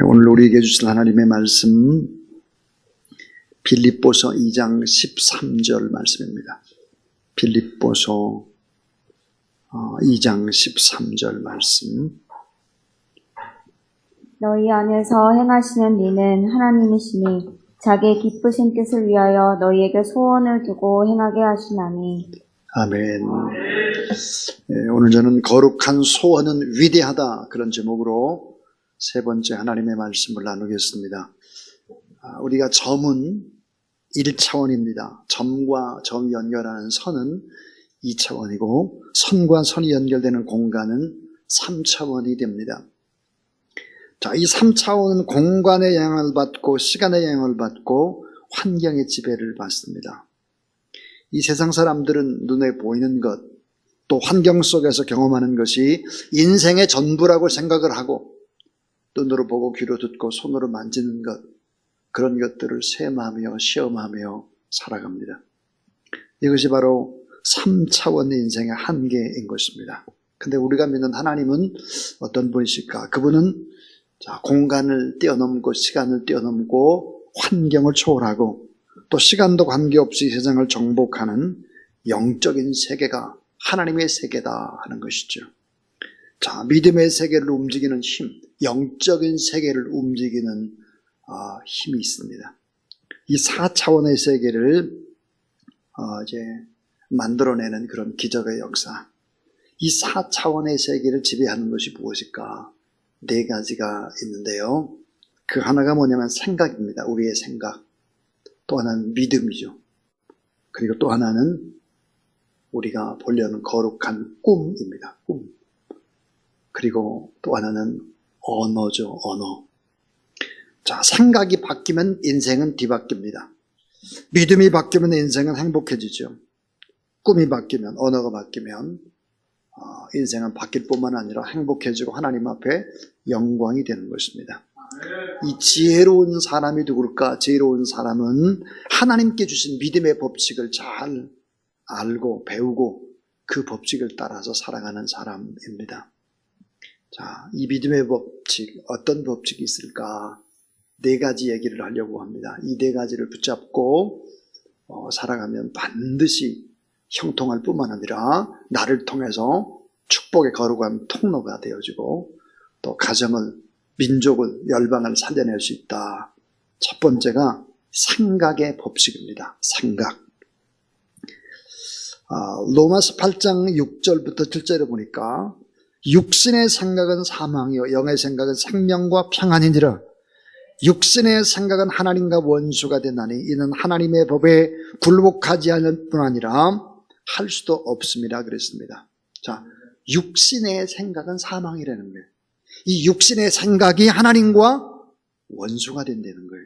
오늘 우리에게 주실 하나님의 말씀 빌립보서 2장 13절 말씀입니다. 빌립보서 2장 13절 말씀. 너희 안에서 행하시는 일은 하나님이시니 자기의 기쁘신 뜻을 위하여 너희에게 소원을 두고 행하게 하시나니. 아멘. 오늘 저는 거룩한 소원은 위대하다, 그런 제목으로 세 번째 하나님의 말씀을 나누겠습니다. 우리가 점은 1차원입니다. 점과 점이 연결하는 선은 2차원이고 선과 선이 연결되는 공간은 3차원이 됩니다. 자, 이 3차원은 공간의 영향을 받고 시간의 영향을 받고 환경의 지배를 받습니다. 이 세상 사람들은 눈에 보이는 것, 또 환경 속에서 경험하는 것이 인생의 전부라고 생각을 하고 눈으로 보고 귀로 듣고 손으로 만지는 것, 그런 것들을 셈하며 시험하며 살아갑니다. 이것이 바로 3차원의 인생의 한계인 것입니다. 근데 우리가 믿는 하나님은 어떤 분이실까? 그분은 공간을 뛰어넘고 시간을 뛰어넘고 환경을 초월하고 또 시간도 관계없이 세상을 정복하는 영적인 세계가 하나님의 세계다 하는 것이죠. 자, 믿음의 세계를 움직이는 힘, 영적인 세계를 움직이는 힘이 있습니다. 이 4차원의 세계를 이제 만들어내는 그런 기적의 역사. 이 4차원의 세계를 지배하는 것이 무엇일까? 네 가지가 있는데요. 그 하나가 뭐냐면 생각입니다. 우리의 생각. 또 하나는 믿음이죠. 그리고 또 하나는 우리가 보려는 거룩한 꿈입니다. 꿈. 그리고 또 하나는 언어죠. 언어. 자, 생각이 바뀌면 인생은 뒤바뀝니다. 믿음이 바뀌면 인생은 행복해지죠. 꿈이 바뀌면, 언어가 바뀌면 인생은 바뀔 뿐만 아니라 행복해지고 하나님 앞에 영광이 되는 것입니다. 이 지혜로운 사람이 누굴까? 지혜로운 사람은 하나님께 주신 믿음의 법칙을 잘 알고 배우고 그 법칙을 따라서 살아가는 사람입니다. 자, 이 믿음의 법칙, 어떤 법칙이 있을까? 네 가지 얘기를 하려고 합니다. 이 네 가지를 붙잡고 살아가면 반드시 형통할 뿐만 아니라 나를 통해서 축복의 거룩한 통로가 되어지고 또 가정을, 민족을, 열방을 살려낼 수 있다. 첫 번째가 생각의 법칙입니다. 생각. 로마서 8장 6절부터 7절에 보니까 육신의 생각은 사망이요 영의 생각은 생명과 평안이니라. 육신의 생각은 하나님과 원수가 되나니 이는 하나님의 법에 굴복하지 않을 뿐 아니라 할 수도 없습니다. 그랬습니다. 자, 육신의 생각은 사망이라는 거예요. 이 육신의 생각이 하나님과 원수가 된다는 거예요.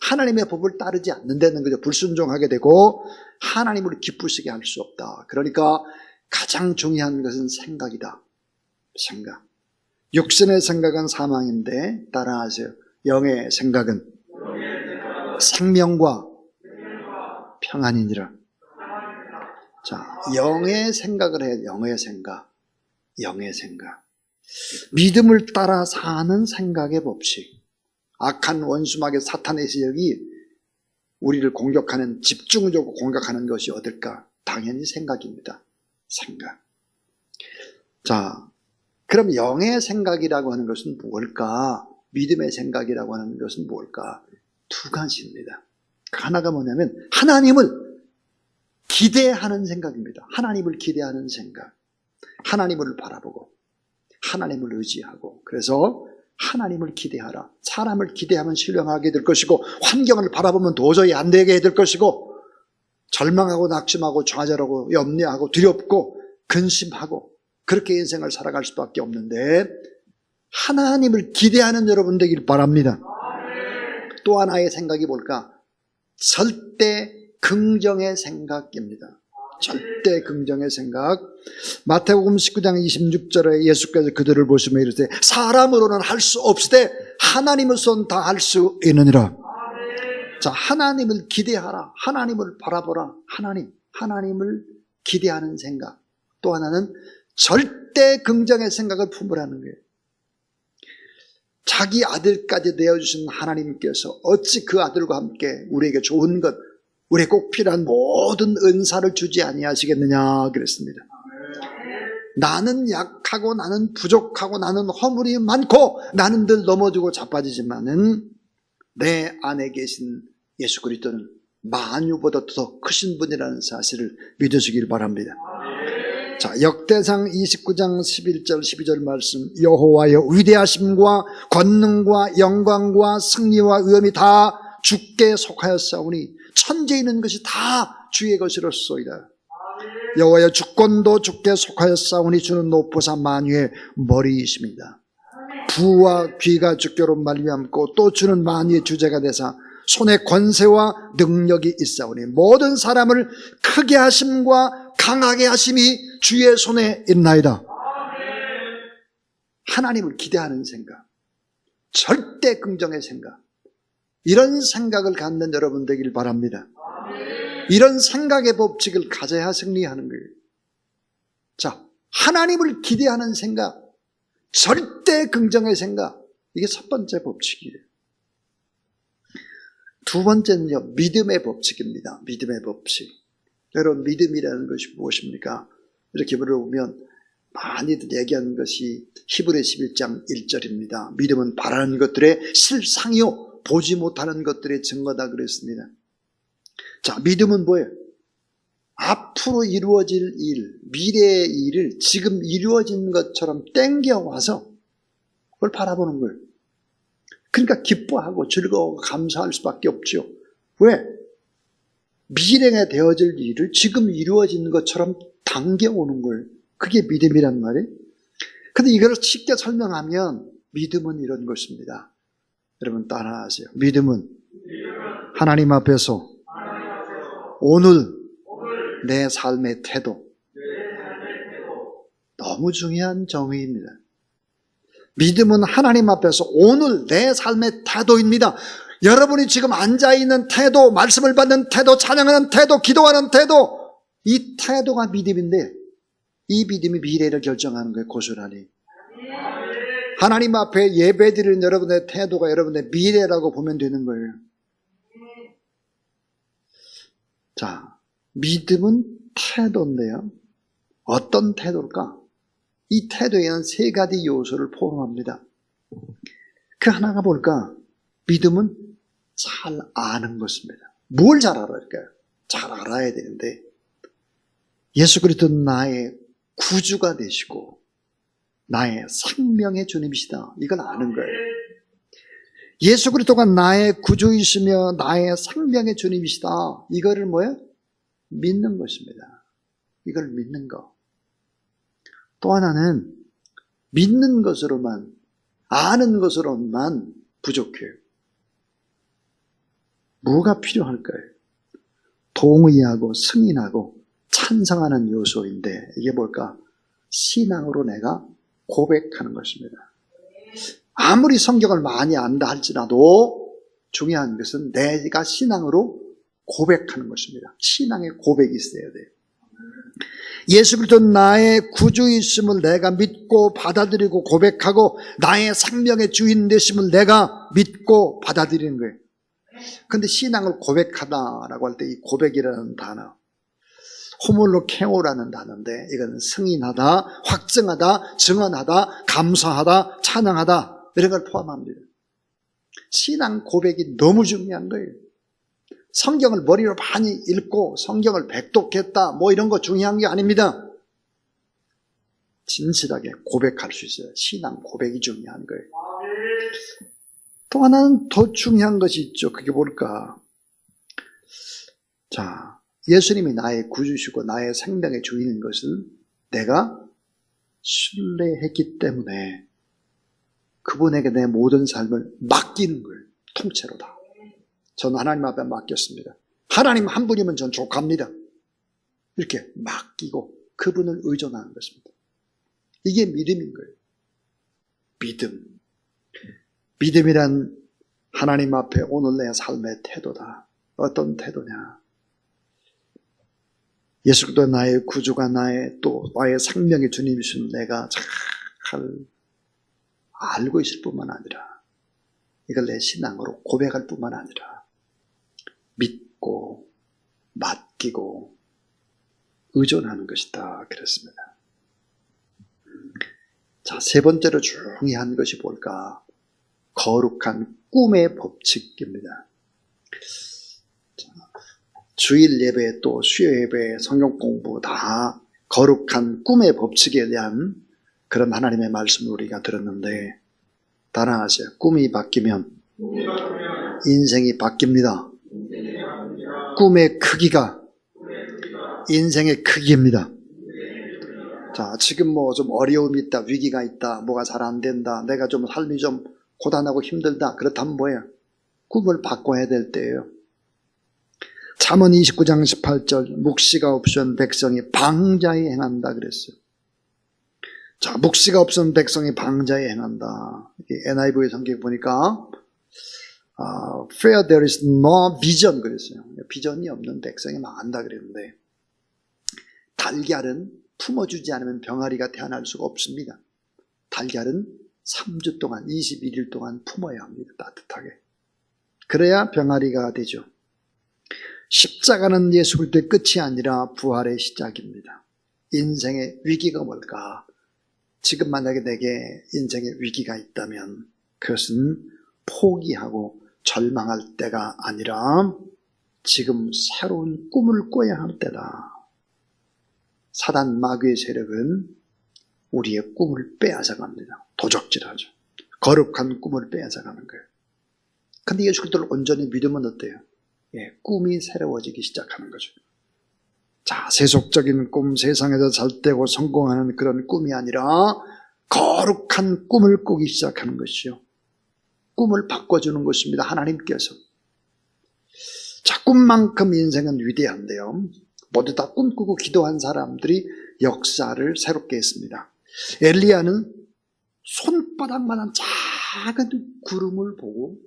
하나님의 법을 따르지 않는다는 거죠. 불순종하게 되고 하나님을 기쁘시게 할 수 없다. 그러니까 가장 중요한 것은 생각이다. 생각. 육신의 생각은 사망인데 따라하세요. 영의 생각은 생명과 평안이니라. 자, 영의 생각을 해야 돼. 영의 생각. 영의 생각. 믿음을 따라 사는 생각의 법칙. 악한 원수마귀 사탄의 세력이 우리를 공격하는, 집중적으로 공격하는 것이 어딜까? 당연히 생각입니다. 생각. 자, 그럼 영의 생각이라고 하는 것은 무엇일까? 믿음의 생각이라고 하는 것은 무엇일까? 두 가지입니다. 하나가 뭐냐면 하나님을 기대하는 생각입니다. 하나님을 기대하는 생각. 하나님을 바라보고 하나님을 의지하고, 그래서 하나님을 기대하라. 사람을 기대하면 신령하게 될 것이고 환경을 바라보면 도저히 안 되게 될 것이고 절망하고 낙심하고 좌절하고 염려하고 두렵고 근심하고 그렇게 인생을 살아갈 수밖에 없는데 하나님을 기대하는 여러분 되길 바랍니다. 또 하나의 생각이 뭘까? 절대 긍정의 생각입니다. 절대 긍정의 생각. 마태복음 19장 26절에 예수께서 그들을 보시며 이르시되 사람으로는 할 수 없으되 하나님으로서는 다 할 수 있느니라. 자, 하나님을 기대하라. 하나님을 바라보라. 하나님을 기대하는 생각. 또 하나는 절대 긍정의 생각을 품으라는 거예요. 자기 아들까지 내어주신 하나님께서 어찌 그 아들과 함께 우리에게 좋은 것, 우리에게 꼭 필요한 모든 은사를 주지 아니하시겠느냐 그랬습니다. 나는 약하고 나는 부족하고 나는 허물이 많고 나는 늘 넘어지고 자빠지지만은 내 안에 계신 예수 그리스도는 만유보다 더 크신 분이라는 사실을 믿으시길 바랍니다. 자, 역대상 29장 11절 12절 말씀, 여호와여 위대하심과 권능과 영광과 승리와 위엄이 다 주께 속하였사오니 천지에 있는 것이 다 주의 것이로소이다. 여호와여 주권도 주께 속하였사오니 주는 높으사 만유의 머리이십니다. 부와 귀가 주께로 말미암고 또 주는 만유의 주제가 되사 손에 권세와 능력이 있사오니 모든 사람을 크게 하심과 강하게 하심이 주의 손에 있나이다. 하나님을 기대하는 생각, 절대 긍정의 생각, 이런 생각을 갖는 여러분 되길 바랍니다. 이런 생각의 법칙을 가져야 승리하는 거예요. 자, 하나님을 기대하는 생각, 절대 긍정의 생각, 이게 첫 번째 법칙이에요. 두 번째는요, 믿음의 법칙입니다. 믿음의 법칙. 여러분, 믿음이라는 것이 무엇입니까? 이렇게 물어보면 많이들 얘기하는 것이 히브리 11장 1절입니다. 믿음은 바라는 것들의 실상이요 보지 못하는 것들의 증거다 그랬습니다. 자, 믿음은 뭐예요? 앞으로 이루어질 일, 미래의 일을 지금 이루어진 것처럼 땡겨와서 그걸 바라보는 거예요. 그러니까 기뻐하고 즐거워하고 감사할 수밖에 없죠. 왜? 미래에 되어질 일을 지금 이루어진 것처럼 당겨오는 거예요. 그게 믿음이란 말이에요. 근데 이걸 쉽게 설명하면 믿음은 이런 것입니다. 여러분 따라하세요. 믿음은 하나님 앞에서 오늘 내 삶의 태도. 너무 중요한 정의입니다. 믿음은 하나님 앞에서 오늘 내 삶의 태도입니다. 여러분이 지금 앉아있는 태도, 말씀을 받는 태도, 찬양하는 태도, 기도하는 태도, 이 태도가 믿음인데 이 믿음이 미래를 결정하는 거예요. 고스란히. 하나님 앞에 예배드리는 여러분의 태도가 여러분의 미래라고 보면 되는 거예요. 자, 믿음은 태도인데요. 어떤 태도일까? 이 태도에는 세 가지 요소를 포함합니다. 그 하나가 뭘까? 믿음은 잘 아는 것입니다. 뭘 잘 알아할까요? 잘 알아야 되는데 예수 그리스도는 나의 구주가 되시고 나의 생명의 주님이시다. 이걸 아는 거예요. 예수 그리스도가 나의 구주이시며 나의 생명의 주님이시다. 이거를 뭐예요? 믿는 것입니다. 이걸 믿는 거. 또 하나는 믿는 것으로만, 아는 것으로만 부족해요. 뭐가 필요할까요? 동의하고 승인하고 찬성하는 요소인데 이게 뭘까? 신앙으로 내가 고백하는 것입니다. 아무리 성경을 많이 안다 할지라도 중요한 것은 내가 신앙으로 고백하는 것입니다. 신앙의 고백이 있어야 돼요. 예수 그리스도는 나의 구주이심을 내가 믿고 받아들이고 고백하고 나의 생명의 주인 되심을 내가 믿고 받아들이는 거예요. 근데 신앙을 고백하다라고 할 때 이 고백이라는 단어, 호몰로 케오라는 단어인데 이건 승인하다, 확증하다, 증언하다, 감사하다, 찬양하다 이런 걸 포함합니다. 신앙 고백이 너무 중요한 거예요. 성경을 머리로 많이 읽고 성경을 백독했다 뭐 이런 거 중요한 게 아닙니다. 진실하게 고백할 수 있어요. 신앙 고백이 중요한 거예요. 또 하나는 더 중요한 것이 있죠. 그게 뭘까? 자, 예수님이 나의 구주시고 나의 생명의 주인인 것을 내가 신뢰했기 때문에 그분에게 내 모든 삶을 맡기는 거예요. 통째로 다. 전 하나님 앞에 맡겼습니다. 하나님 한 분이면 전 족합니다. 이렇게 맡기고 그분을 의존하는 것입니다. 이게 믿음인 거예요. 믿음. 믿음이란 하나님 앞에 오늘 내 삶의 태도다. 어떤 태도냐? 예수 그리스도 나의 구주가 나의 생명의 주님이신 내가 잘 알고 있을 뿐만 아니라 이걸 내 신앙으로 고백할 뿐만 아니라 믿고 맡기고 의존하는 것이다 그랬습니다. 자, 세 번째로 중요한 것이 뭘까? 거룩한 꿈의 법칙입니다. 자, 주일 예배 또 수요 예배 성경 공부 다 거룩한 꿈의 법칙에 대한 그런 하나님의 말씀을 우리가 들었는데 따라하세요. 꿈이 바뀌면 인생이 바뀝니다. 꿈의 크기가 인생의 크기입니다. 자, 지금 뭐 좀 어려움이 있다, 위기가 있다, 뭐가 잘 안 된다, 내가 좀 삶이 좀 고단하고 힘들다. 그렇다면 뭐예요? 꿈을 바꿔야 될 때예요. 잠언 29장 18절 묵시가 없으면 백성이 방자히 행한다 그랬어요. 자, 묵시가 없으면 백성이 방자히 행한다. NIV 성경 보니까 Where there is no vision 그랬어요. 비전이 없는 백성이 망한다 그랬는데 달걀은 품어주지 않으면 병아리가 태어날 수가 없습니다. 달걀은 3주 동안 21일 동안 품어야 합니다. 따뜻하게. 그래야 병아리가 되죠. 십자가는 예수 그리스도의 끝이 아니라 부활의 시작입니다. 인생의 위기가 뭘까? 지금 만약에 내게 인생의 위기가 있다면 그것은 포기하고 절망할 때가 아니라 지금 새로운 꿈을 꿔야 할 때다. 사단 마귀의 세력은 우리의 꿈을 빼앗아갑니다. 도적질하죠. 거룩한 꿈을 빼앗아가는 거예요. 근데 예수 그리스도를 온전히 믿으면 어때요? 꿈이 새로워지기 시작하는 거죠. 자, 세속적인 꿈, 세상에서 잘되고 성공하는 그런 꿈이 아니라 거룩한 꿈을 꾸기 시작하는 것이요. 꿈을 바꿔주는 것입니다. 하나님께서. 자, 꿈만큼 인생은 위대한데요. 모두 다 꿈꾸고 기도한 사람들이 역사를 새롭게 했습니다. 엘리야는 손바닥만한 작은 구름을 보고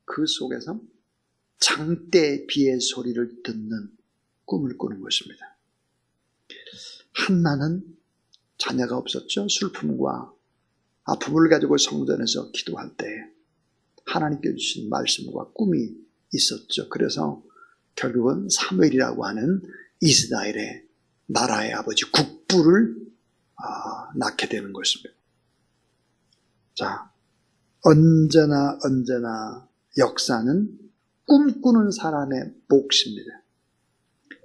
그 속에서 장대 비의 소리를 듣는 꿈을 꾸는 것입니다. 한나는 자녀가 없었죠. 슬픔과 아픔을 가지고 성전에서 기도할 때 하나님께 주신 말씀과 꿈이 있었죠. 그래서 결국은 사무엘이라고 하는 이스라엘의 나라의 아버지 국부를 낳게 되는 것입니다. 자, 언제나 역사는 꿈꾸는 사람의 몫입니다.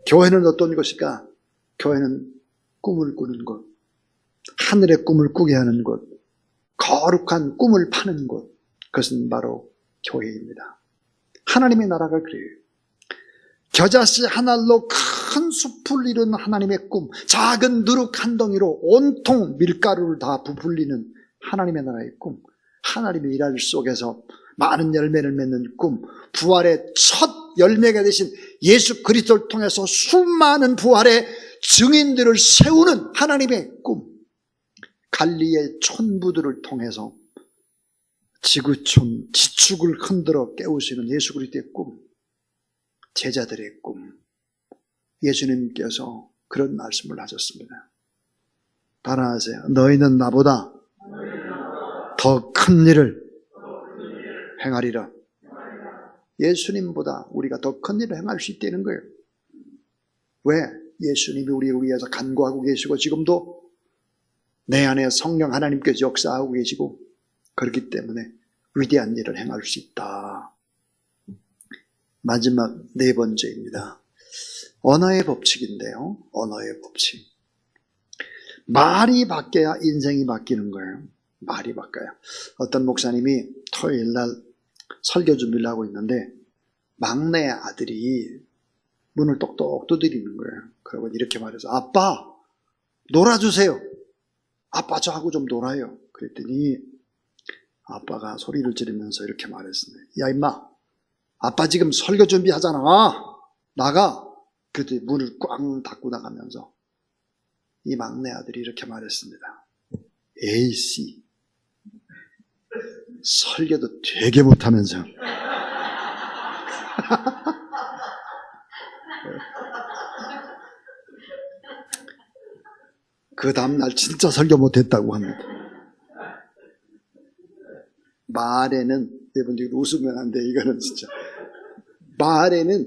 교회는 어떤 것일까? 교회는 꿈을 꾸는 곳, 하늘의 꿈을 꾸게 하는 곳, 거룩한 꿈을 파는 곳, 그것은 바로 교회입니다. 하나님의 나라가 그래요. 겨자씨 한 알로 큰 숲을 이룬 하나님의 꿈, 작은 누룩 한 덩이로 온통 밀가루를 다 부풀리는 하나님의 나라의 꿈, 하나님의 일할 속에서 많은 열매를 맺는 꿈, 부활의 첫 열매가 되신 예수 그리스도를 통해서 수많은 부활의 증인들을 세우는 하나님의 꿈, 갈리의 촌부들을 통해서 지구촌 지축을 흔들어 깨우시는 예수 그리스도의 꿈, 제자들의 꿈. 예수님께서 그런 말씀을 하셨습니다. 따라하세요. 너희는 나보다 더 큰 일을 행하리라. 예수님보다 우리가 더 큰 일을 행할 수 있다는 거예요. 왜? 예수님이 우리를 위해서 간구하고 계시고 지금도 내 안에 성령 하나님께서 역사하고 계시고 그렇기 때문에 위대한 일을 행할 수 있다. 마지막 네 번째입니다. 언어의 법칙인데요. 언어의 법칙. 말이 바뀌어야 인생이 바뀌는 거예요. 말이 바뀌어요. 어떤 목사님이 토요일 날 설교 준비를 하고 있는데 막내 아들이 문을 똑똑 두드리는 거예요. 그러고 이렇게 말해서 아빠 놀아주세요. 아빠 저하고 좀 놀아요. 그랬더니 아빠가 소리를 지르면서 이렇게 말했어요. 야 임마 아빠 지금 설교 준비하잖아. 나가. 그랬더니 문을 꽝 닫고 나가면서 이 막내 아들이 이렇게 말했습니다. 에이씨 설교도 되게 못하면서 그 다음날 진짜 설교 못했다고 합니다. 말에는, 여러분들 웃으면 안 돼. 이거는 진짜. 말에는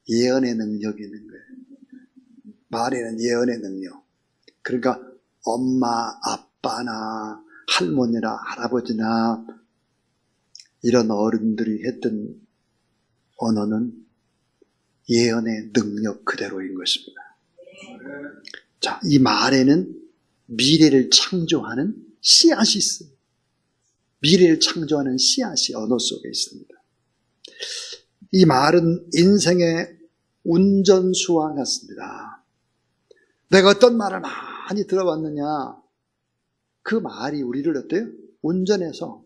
예언의 능력이 있는 거예요. 말에는 예언의 능력. 그러니까 엄마, 아빠나 할머니나 할아버지나 이런 어른들이 했던 언어는 예언의 능력 그대로인 것입니다. 자, 이 말에는 미래를 창조하는 씨앗이 있어요. 미래를 창조하는 씨앗이 언어 속에 있습니다. 이 말은 인생의 운전수와 같습니다. 내가 어떤 말을 많이 들어봤느냐, 그 말이 우리를 어때요? 운전해서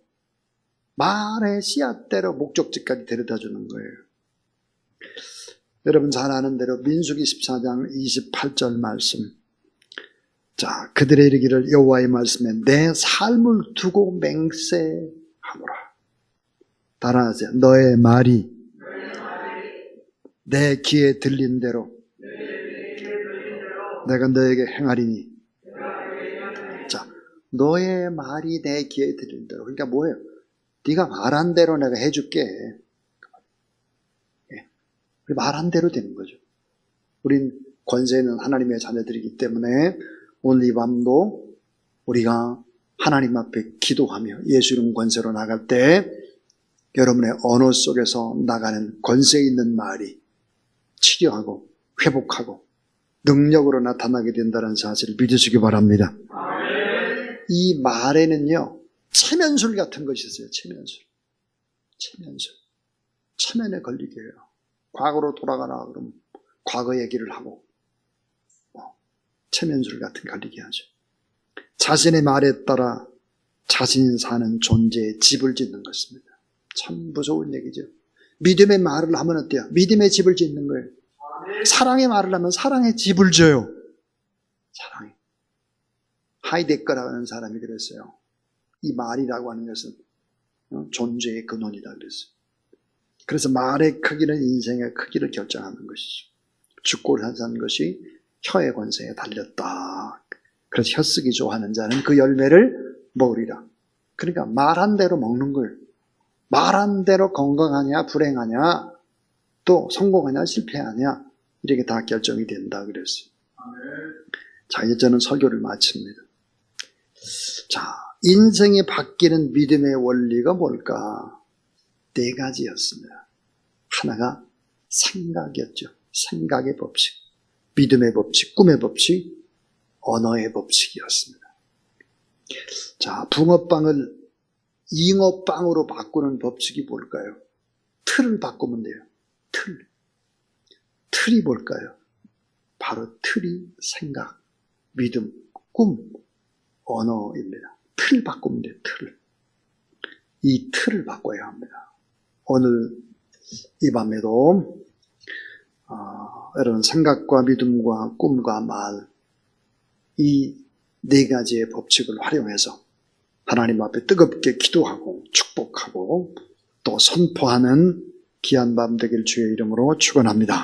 말의 씨앗대로 목적지까지 데려다 주는 거예요. 여러분 잘 아는 대로 민수기 14장 28절 말씀. 자, 그들의 이르기를 여호와의 말씀에 내 삶을 두고 맹세하노라. 따라하세요. 너의 말이 내 귀에 들린 대로 내가 너에게 행하리니. 자, 너의 말이 내 귀에 들린 대로. 그러니까 뭐예요? 네가 말한 대로 내가 해줄게. 말한 대로 되는 거죠. 우린 권세 있는 하나님의 자녀들이기 때문에 오늘 이 밤도 우리가 하나님 앞에 기도하며 예수 이름 권세로 나갈 때 여러분의 언어 속에서 나가는 권세 있는 말이 치료하고 회복하고 능력으로 나타나게 된다는 사실을 믿으시기 바랍니다. 이 말에는요, 체면술 같은 것이 있어요. 체면술. 체면에 걸리게 해요. 과거로 돌아가라 그러면 과거 얘기를 하고 체면술 같은 거 걸리게 하죠. 자신의 말에 따라 자신이 사는 존재에 집을 짓는 것입니다. 참 무서운 얘기죠. 믿음의 말을 하면 어때요? 믿음의 집을 짓는 거예요. 사랑의 말을 하면 사랑의 집을 져요. 사랑이. 하이데거라는 사람이 그랬어요. 이 말이라고 하는 것은 존재의 근원이다 그랬어요. 그래서 말의 크기는 인생의 크기를 결정하는 것이죠. 죽고 사는 것이 혀의 권세에 달렸다. 그래서 혀쓰기 좋아하는 자는 그 열매를 먹으리라. 그러니까 말한 대로 먹는 걸. 말한 대로 건강하냐 불행하냐 또 성공하냐 실패하냐 이렇게 다 결정이 된다 그랬어요. 자, 이제 저는 설교를 마칩니다. 자, 인생이 바뀌는 믿음의 원리가 뭘까? 4가지였습니다. 하나가 생각이었죠. 생각의 법칙, 믿음의 법칙, 꿈의 법칙, 언어의 법칙이었습니다. 자, 붕어빵을 잉어빵으로 바꾸는 법칙이 뭘까요? 틀을 바꾸면 돼요. 틀이 뭘까요? 바로 틀이 생각, 믿음, 꿈, 언어입니다. 틀 바꾸면 돼요. 이 틀을 바꿔야 합니다. 오늘 이 밤에도 여러분 생각과 믿음과 꿈과 말, 이 4가지의 법칙을 활용해서 하나님 앞에 뜨겁게 기도하고 축복하고 또 선포하는 귀한 밤 되길 주의 이름으로 축원합니다.